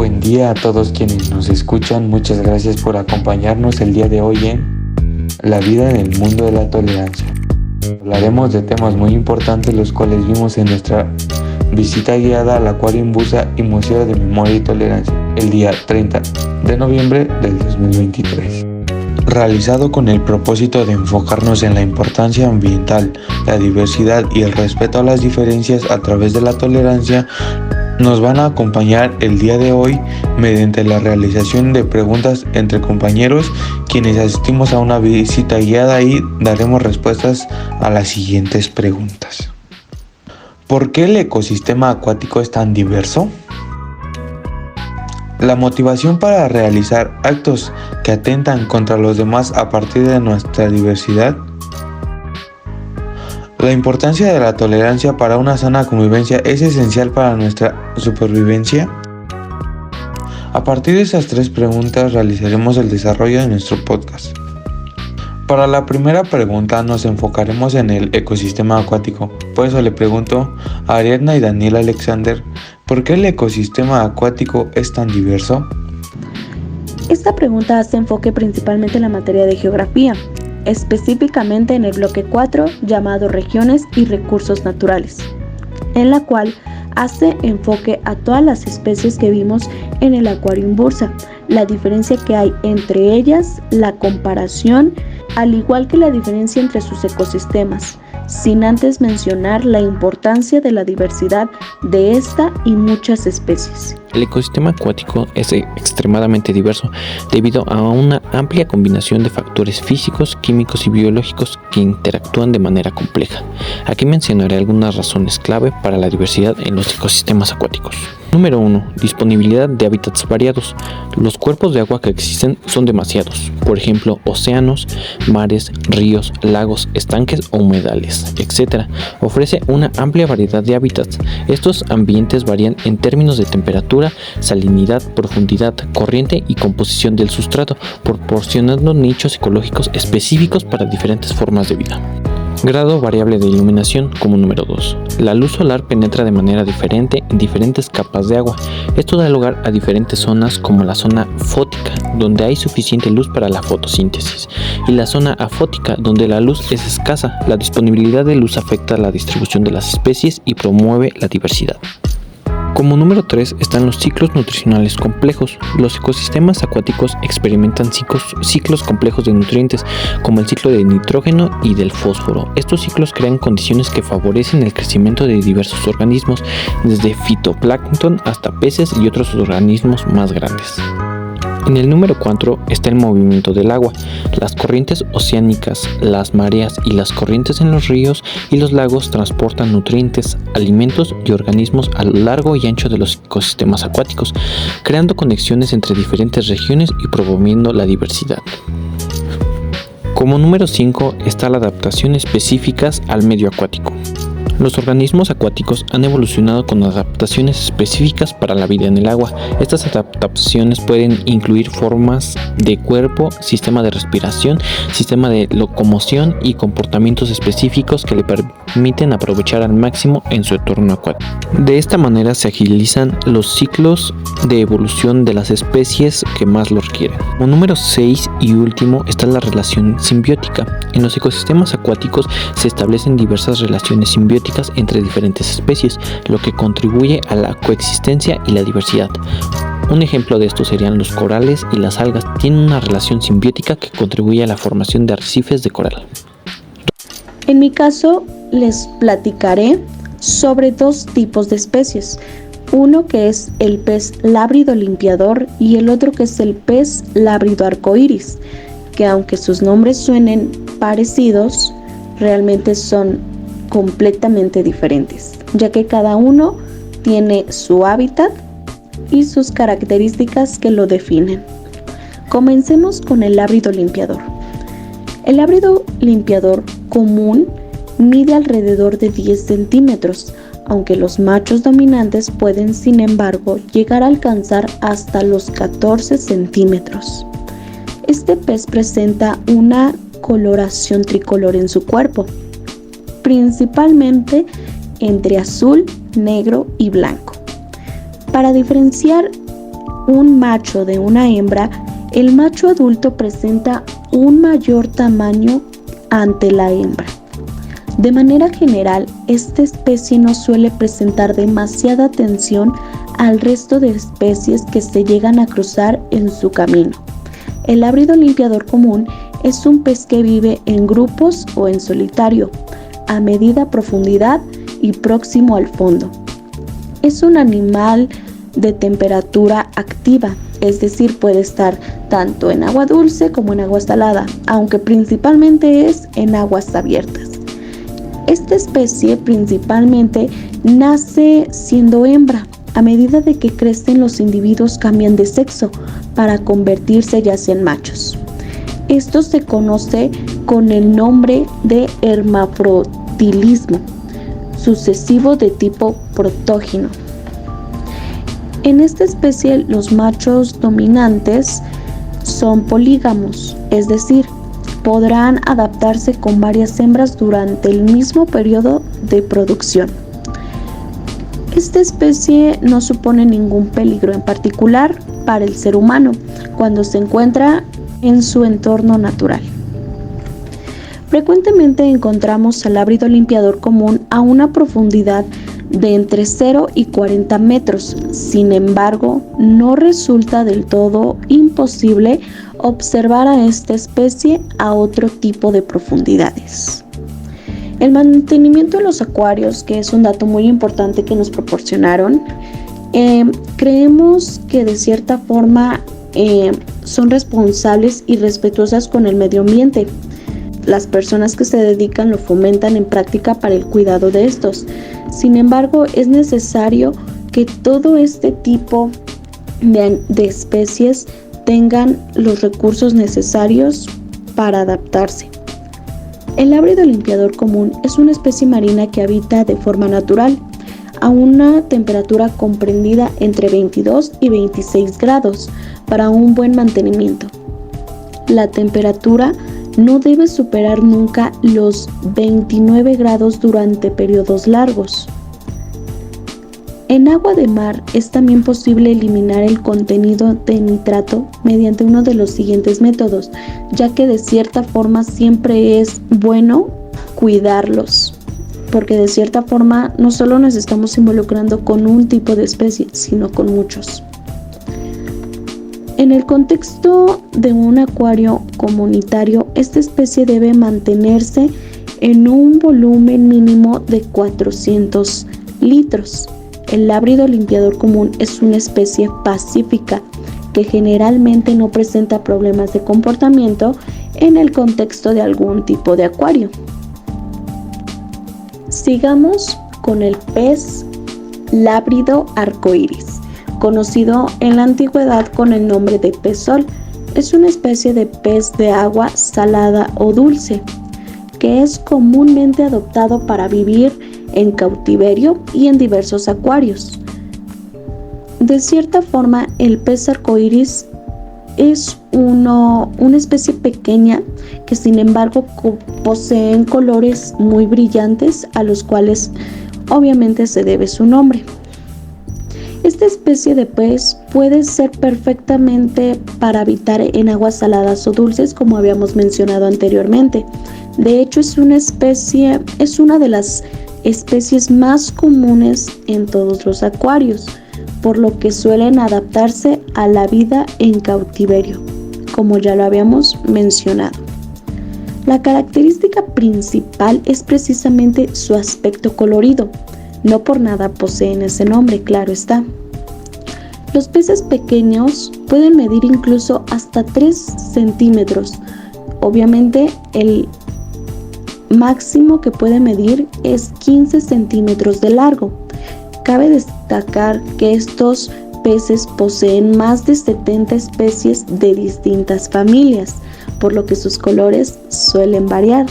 Buen día a todos quienes nos escuchan. Muchas gracias por acompañarnos el día de hoy en La vida en el mundo de la tolerancia. Hablaremos de temas muy importantes los cuales vimos en nuestra visita guiada al Acuario Imbursa y Museo de Memoria y Tolerancia el día 30 de noviembre del 2023. Realizado con el propósito de enfocarnos en la importancia ambiental, la diversidad y el respeto a las diferencias a través de la tolerancia, nos van a acompañar el día de hoy mediante la realización de preguntas entre compañeros quienes asistimos a una visita guiada y daremos respuestas a las siguientes preguntas. ¿Por qué el ecosistema acuático es tan diverso? La motivación para realizar actos que atentan contra los demás a partir de nuestra diversidad. La importancia de la tolerancia para una sana convivencia es esencial para nuestra supervivencia. A partir de esas tres preguntas realizaremos el desarrollo de nuestro podcast. Para la primera pregunta nos enfocaremos en el ecosistema acuático. Por eso le pregunto a Ariadna y Daniel Alexander, ¿por qué el ecosistema acuático es tan diverso? Esta pregunta hace enfoque principalmente en la materia de geografía, específicamente en el bloque 4 llamado Regiones y Recursos Naturales, en la cual hace enfoque a todas las especies que vimos en el Acuario Imbursa, la diferencia que hay entre ellas, la comparación, al igual que la diferencia entre sus ecosistemas, sin antes mencionar la importancia de la diversidad de esta y muchas especies. El ecosistema acuático es extremadamente diverso debido a una amplia combinación de factores físicos, químicos y biológicos que interactúan de manera compleja. Aquí mencionaré algunas razones clave para la diversidad en los ecosistemas acuáticos. Número 1. Disponibilidad de hábitats variados. Los cuerpos de agua que existen son demasiados. Por ejemplo, océanos, mares, ríos, lagos, estanques o humedales, etc. Ofrece una amplia variedad de hábitats. Estos ambientes varían en términos de temperatura, salinidad, profundidad, corriente y composición del sustrato, proporcionando nichos ecológicos específicos para diferentes formas de vida. Grado variable de iluminación como número 2. La luz solar penetra de manera diferente en diferentes capas de agua. Esto da lugar a diferentes zonas como la zona fótica, donde hay suficiente luz para la fotosíntesis, y la zona afótica, donde la luz es escasa. La disponibilidad de luz afecta la distribución de las especies y promueve la diversidad. Como número 3 están los ciclos nutricionales complejos. Los ecosistemas acuáticos experimentan ciclos complejos de nutrientes, como el ciclo de nitrógeno y del fósforo. Estos ciclos crean condiciones que favorecen el crecimiento de diversos organismos, desde fitoplancton hasta peces y otros organismos más grandes. En el número 4 está el movimiento del agua. Las corrientes oceánicas, las mareas y las corrientes en los ríos y los lagos transportan nutrientes, alimentos y organismos a lo largo y ancho de los ecosistemas acuáticos, creando conexiones entre diferentes regiones y promoviendo la diversidad. Como número 5 está la adaptación específicas al medio acuático. Los organismos acuáticos han evolucionado con adaptaciones específicas para la vida en el agua. Estas adaptaciones pueden incluir formas de cuerpo, sistema de respiración, sistema de locomoción y comportamientos específicos que le permiten aprovechar al máximo en su entorno acuático. De esta manera se agilizan los ciclos de evolución de las especies que más lo requieren. Como número 6 y último está la relación simbiótica. En los ecosistemas acuáticos se establecen diversas relaciones simbióticas entre diferentes especies, lo que contribuye a la coexistencia y la diversidad. Un ejemplo de esto serían los corales y las algas. Tienen una relación simbiótica que contribuye a la formación de arrecifes de coral. En mi caso, les platicaré sobre dos tipos de especies. Uno que es el pez lábrido limpiador y el otro que es el pez lábrido arcoíris, que aunque sus nombres suenen parecidos, realmente son completamente diferentes, ya que cada uno tiene su hábitat y sus características que lo definen. Comencemos con el lábrido limpiador. El lábrido limpiador común mide alrededor de 10 centímetros, aunque los machos dominantes pueden, sin embargo, llegar a alcanzar hasta los 14 centímetros. Este pez presenta una coloración tricolor en su cuerpo, principalmente entre azul, negro y blanco. Para diferenciar un macho de una hembra, el macho adulto presenta un mayor tamaño ante la hembra. De manera general, esta especie no suele presentar demasiada atención al resto de especies que se llegan a cruzar en su camino. El lábrido limpiador común es un pez que vive en grupos o en solitario, a medida profundidad y próximo al fondo. Es un animal de temperatura activa, es decir, puede estar tanto en agua dulce como en agua salada, aunque principalmente es en aguas abiertas. Esta especie principalmente nace siendo hembra. A medida de que crecen, los individuos cambian de sexo para convertirse ya sea en machos. Esto se conoce con el nombre de hermafroditismo sucesivo de tipo protógeno. En esta especie, los machos dominantes son polígamos, es decir, podrán adaptarse con varias hembras durante el mismo periodo de producción. Esta especie no supone ningún peligro en particular para el ser humano cuando se encuentra en su entorno natural. Frecuentemente encontramos al lábrido limpiador común a una profundidad de entre 0 y 40 metros. Sin embargo, no resulta del todo imposible observar a esta especie a otro tipo de profundidades. El mantenimiento de los acuarios, que es un dato muy importante que nos proporcionaron, creemos que de cierta forma son responsables y respetuosas con el medio ambiente. Las personas que se dedican lo fomentan en práctica para el cuidado de estos. Sin embargo, es necesario que todo este tipo de especies tengan los recursos necesarios para adaptarse. El lábrido limpiador común es una especie marina que habita de forma natural a una temperatura comprendida entre 22 y 26 grados para un buen mantenimiento. La temperatura no debe superar nunca los 29 grados durante periodos largos. En agua de mar es también posible eliminar el contenido de nitrato mediante uno de los siguientes métodos, ya que de cierta forma siempre es bueno cuidarlos, porque de cierta forma no solo nos estamos involucrando con un tipo de especie, sino con muchos. En el contexto de un acuario comunitario, esta especie debe mantenerse en un volumen mínimo de 400 litros. El lábrido limpiador común es una especie pacífica que generalmente no presenta problemas de comportamiento en el contexto de algún tipo de acuario. Sigamos con el pez lábrido arcoíris, conocido en la antigüedad con el nombre de pez sol. Es una especie de pez de agua salada o dulce, que es comúnmente adoptado para vivir en cautiverio y en diversos acuarios. De cierta forma, el pez arcoíris es una especie pequeña que sin embargo poseen colores muy brillantes a los cuales obviamente se debe su nombre. Esta especie de pez puede ser perfectamente para habitar en aguas saladas o dulces, como habíamos mencionado anteriormente. De hecho, es una de las especies más comunes en todos los acuarios, por lo que suelen adaptarse a la vida en cautiverio, como ya lo habíamos mencionado. La característica principal es precisamente su aspecto colorido. No por nada poseen ese nombre, claro está. Los peces pequeños pueden medir incluso hasta 3 centímetros. Obviamente el máximo que puede medir es 15 centímetros de largo. Cabe destacar que estos peces poseen más de 70 especies de distintas familias, por lo que sus colores suelen variar,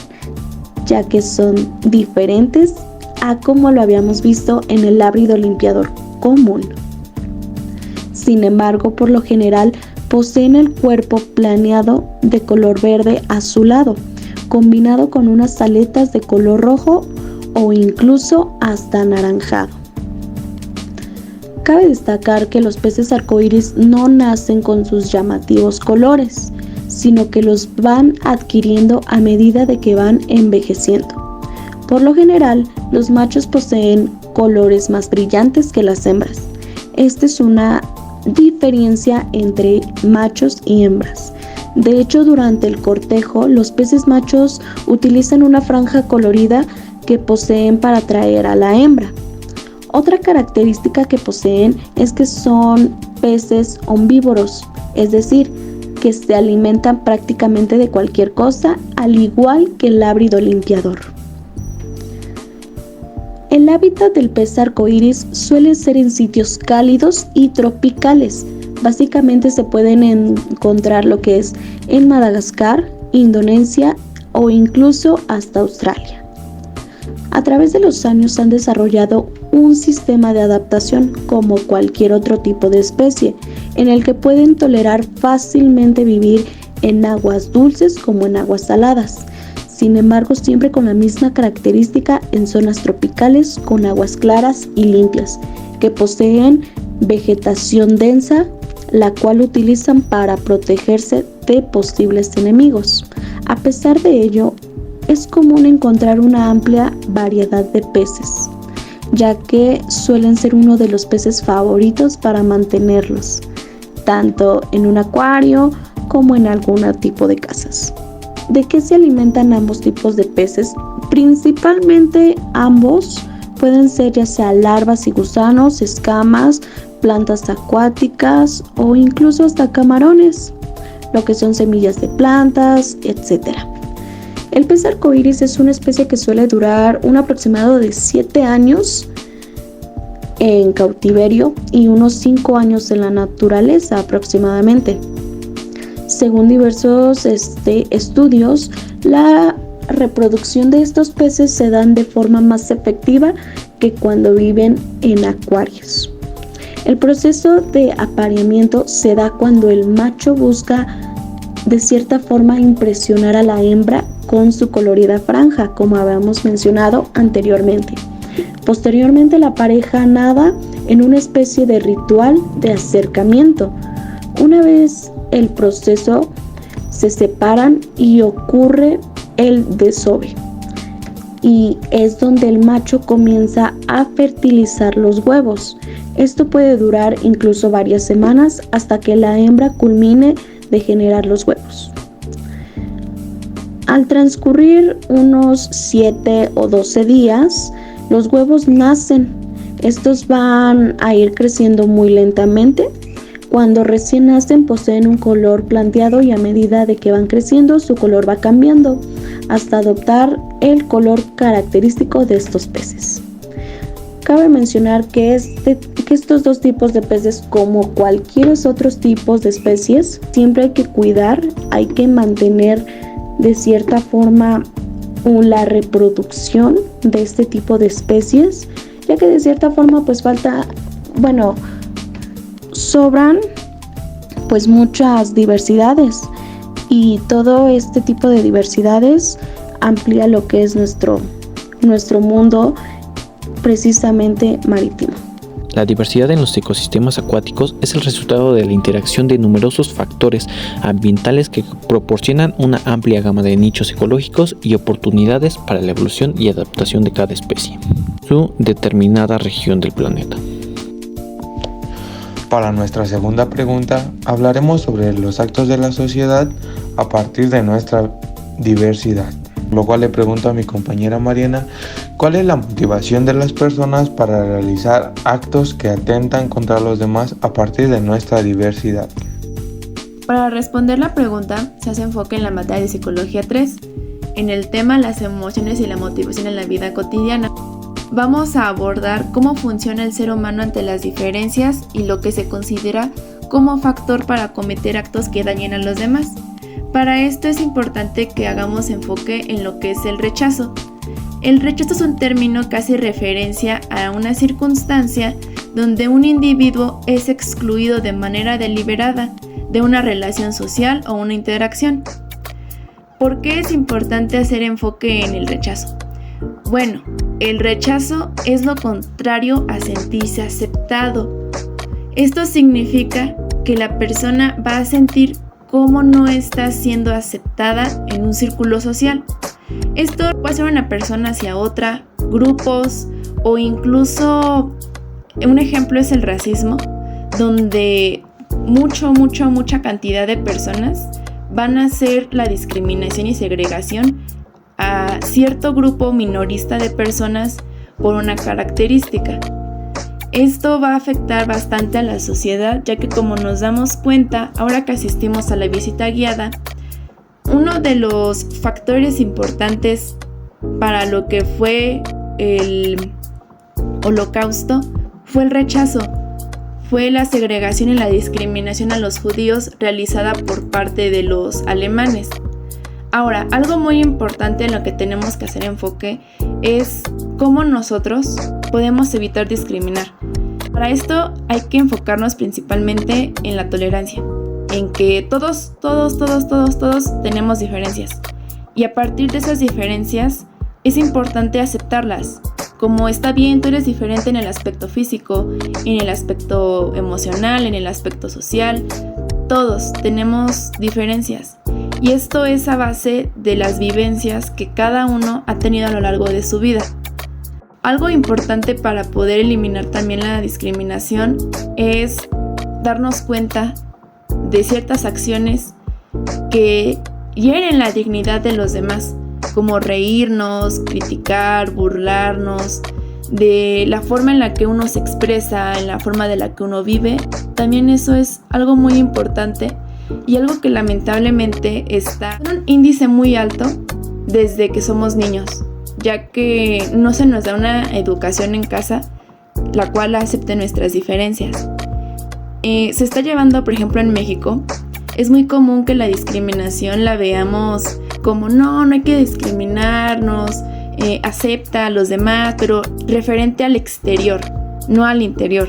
ya que son diferentes a como lo habíamos visto en el lábrido limpiador común. Sin embargo, por lo general poseen el cuerpo planeado de color verde azulado, combinado con unas aletas de color rojo o incluso hasta anaranjado. Cabe destacar que los peces arcoíris no nacen con sus llamativos colores, sino que los van adquiriendo a medida de que van envejeciendo. Por lo general, los machos poseen colores más brillantes que las hembras. Esta es una diferencia entre machos y hembras. De hecho, durante el cortejo, los peces machos utilizan una franja colorida que poseen para atraer a la hembra. Otra característica que poseen es que son peces omnívoros, es decir, que se alimentan prácticamente de cualquier cosa, al igual que el lábrido limpiador. El hábitat del pez arcoíris suele ser en sitios cálidos y tropicales. Básicamente se pueden encontrar lo que es en Madagascar, Indonesia o incluso hasta Australia. A través de los años han desarrollado un sistema de adaptación como cualquier otro tipo de especie, en el que pueden tolerar fácilmente vivir en aguas dulces como en aguas saladas. Sin embargo, siempre con la misma característica en zonas tropicales con aguas claras y limpias, que poseen vegetación densa, la cual utilizan para protegerse de posibles enemigos. A pesar de ello, es común encontrar una amplia variedad de peces, ya que suelen ser uno de los peces favoritos para mantenerlos, tanto en un acuario como en algún tipo de casas. ¿De qué se alimentan ambos tipos de peces? Principalmente ambos pueden ser ya sea larvas y gusanos, escamas, plantas acuáticas o incluso hasta camarones, lo que son semillas de plantas, etc. El pez arcoíris es una especie que suele durar un aproximado de 7 años en cautiverio y unos 5 años en la naturaleza aproximadamente. Según diversos estudios, la reproducción de estos peces se dan de forma más efectiva que cuando viven en acuarios. El proceso de apareamiento se da cuando el macho busca de cierta forma impresionar a la hembra con su colorida franja, como habíamos mencionado anteriormente. Posteriormente, la pareja nada en una especie de ritual de acercamiento. Una vez el proceso, se separan y ocurre el desove, y es donde el macho comienza a fertilizar los huevos. Esto puede durar incluso varias semanas hasta que la hembra culmine de generar los huevos. Al transcurrir unos 7 o 12 días, los huevos nacen. Estos van a ir creciendo muy lentamente. Cuando recién nacen poseen un color plateado y a medida de que van creciendo su color va cambiando hasta adoptar el color característico de estos peces. Cabe mencionar que estos dos tipos de peces, como cualquier otros tipos de especies, siempre hay que cuidar, hay que mantener de cierta forma la reproducción de este tipo de especies, ya que de cierta forma sobran pues muchas diversidades, y todo este tipo de diversidades amplía lo que es nuestro mundo precisamente marítimo. La diversidad en los ecosistemas acuáticos es el resultado de la interacción de numerosos factores ambientales que proporcionan una amplia gama de nichos ecológicos y oportunidades para la evolución y adaptación de cada especie, su determinada región del planeta. Para nuestra segunda pregunta, hablaremos sobre los actos de la sociedad a partir de nuestra diversidad. Lo cual le pregunto a mi compañera Mariana, ¿cuál es la motivación de las personas para realizar actos que atentan contra los demás a partir de nuestra diversidad? Para responder la pregunta, se hace enfoque en la materia de Psicología 3, en el tema las emociones y la motivación en la vida cotidiana. Vamos a abordar cómo funciona el ser humano ante las diferencias y lo que se considera como factor para cometer actos que dañen a los demás. Para esto es importante que hagamos enfoque en lo que es el rechazo. El rechazo es un término que hace referencia a una circunstancia donde un individuo es excluido de manera deliberada de una relación social o una interacción. ¿Por qué es importante hacer enfoque en el rechazo? Bueno, el rechazo es lo contrario a sentirse aceptado, Esto significa que la persona va a sentir cómo no está siendo aceptada en un círculo social. Esto puede ser una persona hacia otra, grupos o incluso un ejemplo es el racismo, donde mucha cantidad de personas van a hacer la discriminación y segregación a cierto grupo minorista de personas por una característica. Esto va a afectar bastante a la sociedad, ya que como nos damos cuenta, ahora que asistimos a la visita guiada, uno de los factores importantes para lo que fue el Holocausto fue el rechazo, fue la segregación y la discriminación a los judíos realizada por parte de los alemanes. Ahora, algo muy importante en lo que tenemos que hacer enfoque es cómo nosotros podemos evitar discriminar. Para esto hay que enfocarnos principalmente en la tolerancia, en que todos tenemos diferencias. Y a partir de esas diferencias es importante aceptarlas. Como está bien, tú eres diferente en el aspecto físico, en el aspecto emocional, en el aspecto social. Todos tenemos diferencias. Y esto es a base de las vivencias que cada uno ha tenido a lo largo de su vida. Algo importante para poder eliminar también la discriminación es darnos cuenta de ciertas acciones que hieren la dignidad de los demás, como reírnos, criticar, burlarnos, de la forma en la que uno se expresa, en la forma de la que uno vive. También eso es algo muy importante y algo que lamentablemente está en un índice muy alto desde que somos niños, ya que no se nos da una educación en casa la cual acepte nuestras diferencias. Se está llevando, por ejemplo, en México, es muy común que la discriminación la veamos como no hay que discriminarnos, acepta a los demás, pero referente al exterior, no al interior,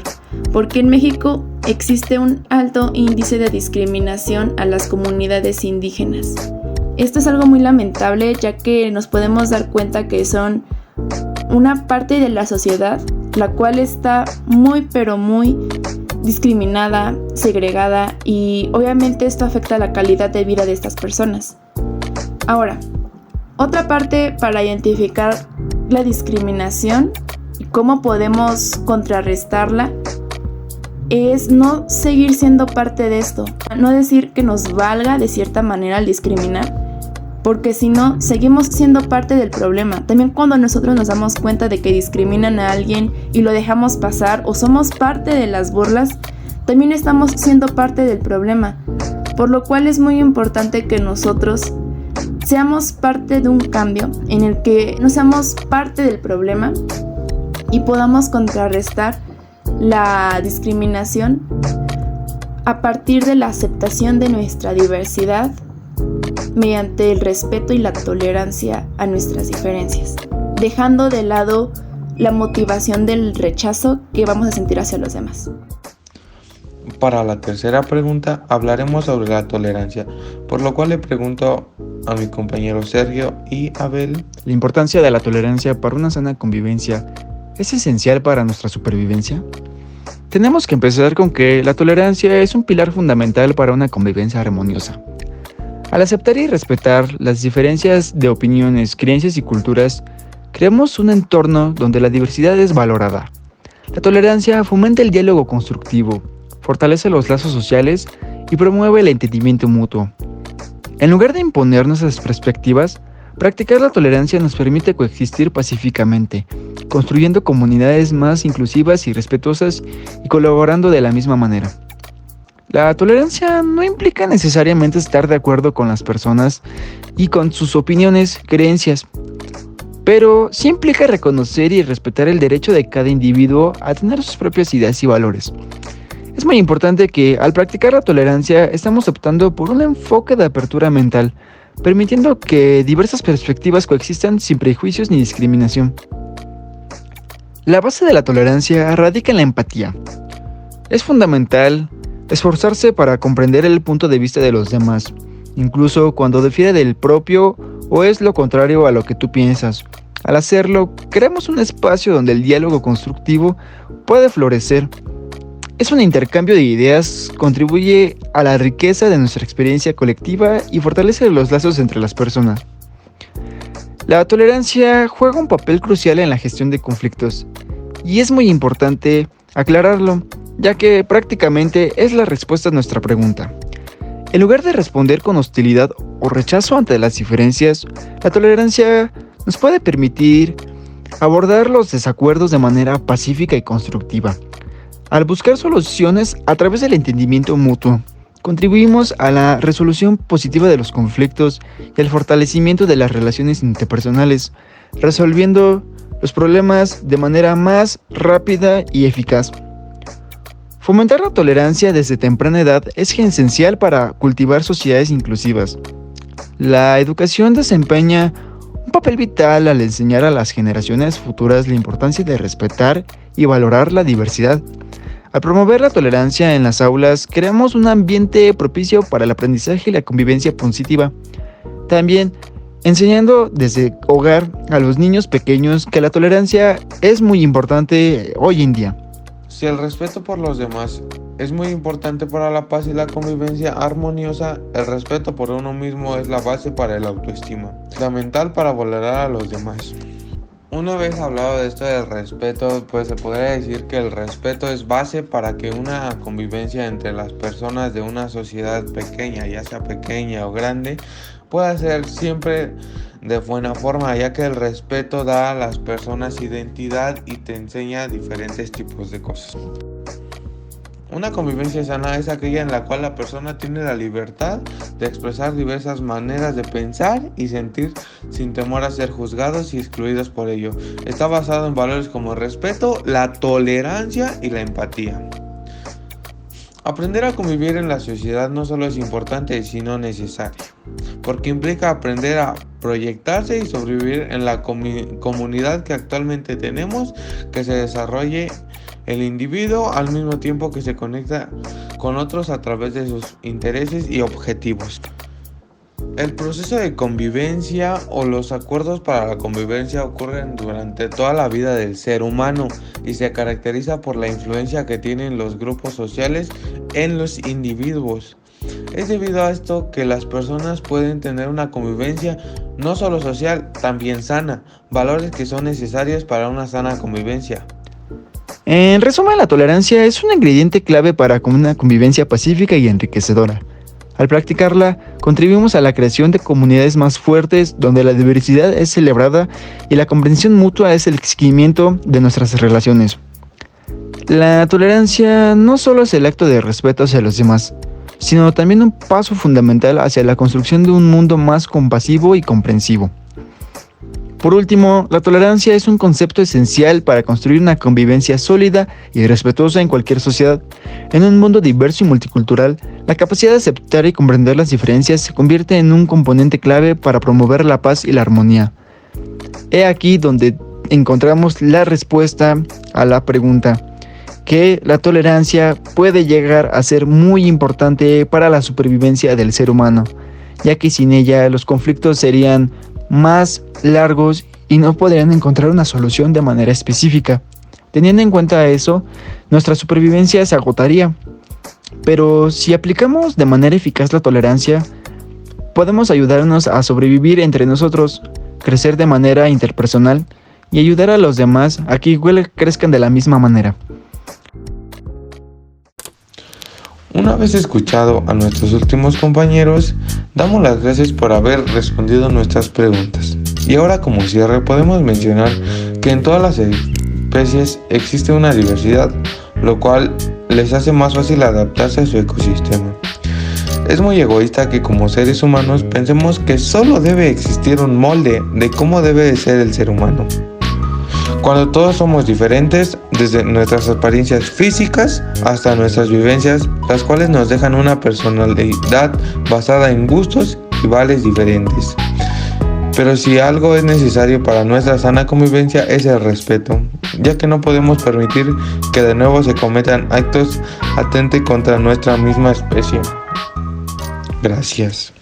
porque en México existe un alto índice de discriminación a las comunidades indígenas. Esto es algo muy lamentable, ya que nos podemos dar cuenta que son una parte de la sociedad la cual está muy discriminada, segregada, y obviamente esto afecta la calidad de vida de estas personas. Ahora, otra parte para identificar la discriminación y cómo podemos contrarrestarla es no seguir siendo parte de esto, no decir que nos valga de cierta manera el discriminar, porque si no, seguimos siendo parte del problema. También cuando nosotros nos damos cuenta de que discriminan a alguien y lo dejamos pasar o somos parte de las burlas, también estamos siendo parte del problema, por lo cual es muy importante que nosotros seamos parte de un cambio en el que no seamos parte del problema y podamos contrarrestar la discriminación a partir de la aceptación de nuestra diversidad mediante el respeto y la tolerancia a nuestras diferencias, dejando de lado la motivación del rechazo que vamos a sentir hacia los demás. Para la tercera pregunta hablaremos sobre la tolerancia, por lo cual le pregunto a mi compañero Sergio y Abel. ¿La importancia de la tolerancia para una sana convivencia es esencial para nuestra supervivencia? Tenemos que empezar con que la tolerancia es un pilar fundamental para una convivencia armoniosa. Al aceptar y respetar las diferencias de opiniones, creencias y culturas, creamos un entorno donde la diversidad es valorada. La tolerancia fomenta el diálogo constructivo, fortalece los lazos sociales y promueve el entendimiento mutuo. En lugar de imponer nuestras perspectivas, practicar la tolerancia nos permite coexistir pacíficamente, construyendo comunidades más inclusivas y respetuosas y colaborando de la misma manera. La tolerancia no implica necesariamente estar de acuerdo con las personas y con sus opiniones, creencias, pero sí implica reconocer y respetar el derecho de cada individuo a tener sus propias ideas y valores. Es muy importante que al practicar la tolerancia estamos optando por un enfoque de apertura mental, permitiendo que diversas perspectivas coexistan sin prejuicios ni discriminación. La base de la tolerancia radica en la empatía. Es fundamental esforzarse para comprender el punto de vista de los demás, incluso cuando difiere del propio o es lo contrario a lo que tú piensas. Al hacerlo, creamos un espacio donde el diálogo constructivo puede florecer. es un intercambio de ideas, contribuye a la riqueza de nuestra experiencia colectiva y fortalece los lazos entre las personas. La tolerancia juega un papel crucial en la gestión de conflictos y es muy importante aclararlo, ya que prácticamente es la respuesta a nuestra pregunta. En lugar de responder con hostilidad o rechazo ante las diferencias, la tolerancia nos puede permitir abordar los desacuerdos de manera pacífica y constructiva. Al buscar soluciones a través del entendimiento mutuo, contribuimos a la resolución positiva de los conflictos y al fortalecimiento de las relaciones interpersonales, resolviendo los problemas de manera más rápida y eficaz. Fomentar la tolerancia desde temprana edad es esencial para cultivar sociedades inclusivas. La educación desempeña un papel vital al enseñar a las generaciones futuras la importancia de respetar y valorar la diversidad. Al promover la tolerancia en las aulas, creamos un ambiente propicio para el aprendizaje y la convivencia positiva. También, enseñando desde hogar a los niños pequeños que la tolerancia es muy importante hoy en día. Si el respeto por los demás es muy importante para la paz y la convivencia armoniosa, el respeto por uno mismo es la base para el autoestima, fundamental para valorar a los demás. Una vez hablado de esto del respeto, pues se podría decir que el respeto es base para que una convivencia entre las personas de una sociedad pequeña, ya sea pequeña o grande, pueda ser siempre de buena forma, ya que el respeto da a las personas identidad y te enseña diferentes tipos de cosas. Una convivencia sana es aquella en la cual la persona tiene la libertad de expresar diversas maneras de pensar y sentir sin temor a ser juzgados y excluidos por ello. Está basado en valores como el respeto, la tolerancia y la empatía. Aprender a convivir en la sociedad no solo es importante, sino necesario, porque implica aprender a proyectarse y sobrevivir en la comunidad que actualmente tenemos, que se desarrolle el individuo al mismo tiempo que se conecta con otros a través de sus intereses y objetivos. El proceso de convivencia o los acuerdos para la convivencia ocurren durante toda la vida del ser humano y se caracteriza por la influencia que tienen los grupos sociales en los individuos. Es debido a esto que las personas pueden tener una convivencia no solo social, también sana, valores que son necesarios para una sana convivencia. En resumen, la tolerancia es un ingrediente clave para una convivencia pacífica y enriquecedora. Al practicarla, contribuimos a la creación de comunidades más fuertes donde la diversidad es celebrada y la comprensión mutua es el seguimiento de nuestras relaciones. La tolerancia no solo es el acto de respeto hacia los demás, sino también un paso fundamental hacia la construcción de un mundo más compasivo y comprensivo. Por último, la tolerancia es un concepto esencial para construir una convivencia sólida y respetuosa en cualquier sociedad. En un mundo diverso y multicultural, la capacidad de aceptar y comprender las diferencias se convierte en un componente clave para promover la paz y la armonía. He aquí donde encontramos la respuesta a la pregunta, que la tolerancia puede llegar a ser muy importante para la supervivencia del ser humano, ya que sin ella los conflictos serían más largos y no podrían encontrar una solución de manera específica. Teniendo en cuenta eso, nuestra supervivencia se agotaría. Pero si aplicamos de manera eficaz la tolerancia, podemos ayudarnos a sobrevivir entre nosotros, crecer de manera interpersonal y ayudar a los demás a que igual crezcan de la misma manera. Una vez escuchado a nuestros últimos compañeros, damos las gracias por haber respondido nuestras preguntas. Y ahora, como cierre, podemos mencionar que en todas las especies existe una diversidad, lo cual les hace más fácil adaptarse a su ecosistema. Es muy egoísta que como seres humanos pensemos que solo debe existir un molde de cómo debe de ser el ser humano, cuando todos somos diferentes, desde nuestras apariencias físicas hasta nuestras vivencias, las cuales nos dejan una personalidad basada en gustos y vales diferentes. Pero si algo es necesario para nuestra sana convivencia es el respeto, ya que no podemos permitir que de nuevo se cometan actos atentes contra nuestra misma especie. Gracias.